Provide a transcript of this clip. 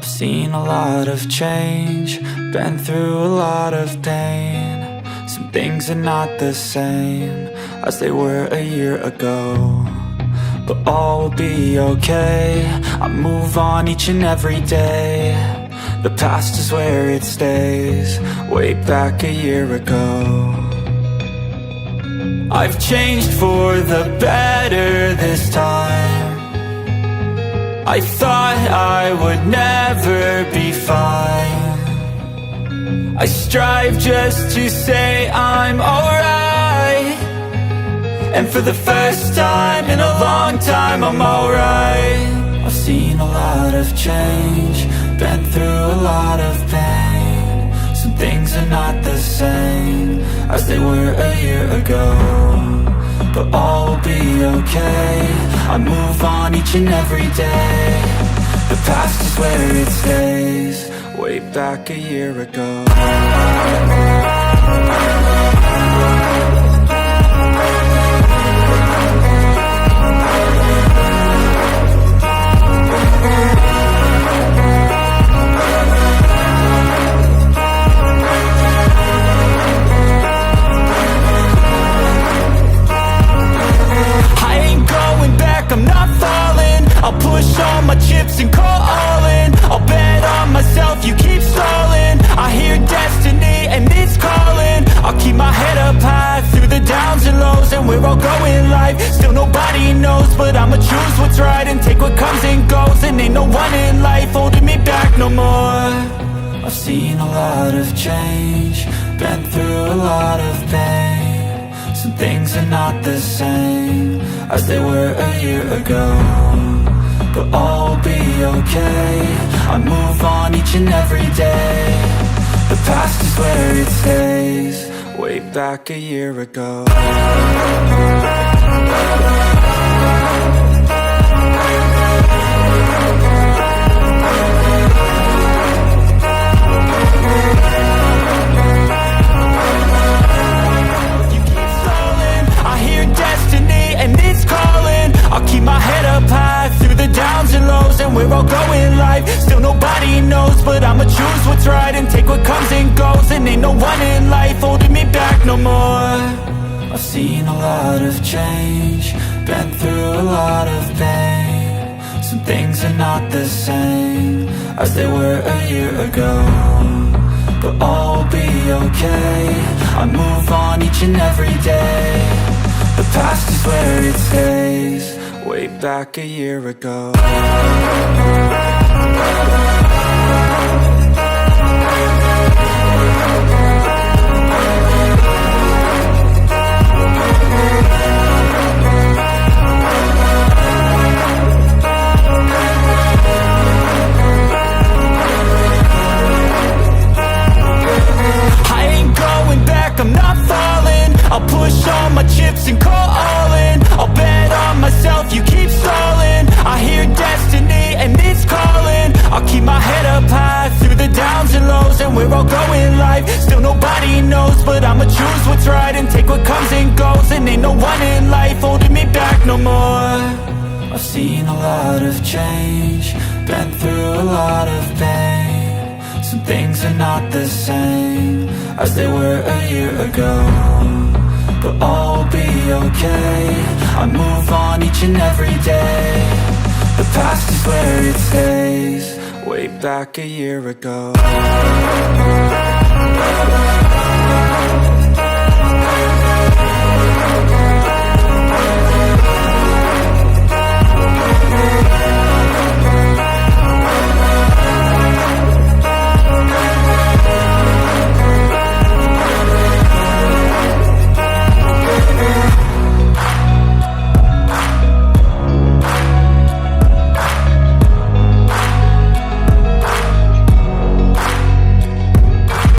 I've seen a lot of change, been through a lot of pain. Some things are not the same as they were a year ago, but all will be okay. I move on each and every day. The past is where it stays, way back a year ago. I've changed for the better this time. I thought I would never be fine. I strive just to say I'm alright, and for the first time in a long time I'm alright. I've seen a lot of change, been through a lot of pain. Some things are not the same as they were a year ago, but all will be okay. I move on each and every day. The past is where it stays, way back a year ago. I'm not falling, I'll push all my chips and call all in. I'll bet on myself, you keep stalling. I hear destiny and it's calling. I'll keep my head up high through the downs and lows, and we're all going live. Still nobody knows, but I'ma choose what's right and take what comes and goes. And ain't no one in life holding me back no more. I've seen a lot of change, been through a lot of pain. Some things are not the same as they were a year ago, but all will be okay. I move on each and every day. The past is where it stays, way back a year ago. And it's calling. I'll keep my head up high through the downs and lows, and we're all going live. Still nobody knows, but I'ma choose what's right and take what comes and goes. And ain't no one in life holding me back no more. I've seen a lot of change, been through a lot of pain. Some things are not the same as they were a year ago, but all will be okay. I move on each and every day. The past is where it stays, way back a year ago. I ain't going back, I'm not falling. I'll push all my chips and call all in. I'll bet on myself, you keep stalling. I hear destiny and it's calling. I'll keep my head up high through the downs and lows, and we're all going live. Still nobody knows, but I'ma choose what's right and take what comes and goes. And ain't no one in life holding me back no more. I've seen a lot of change, been through a lot of pain. Some things are not the same as they were a year ago, but all will be okay. I move on each and every day. The past is where it stays, way back a year ago.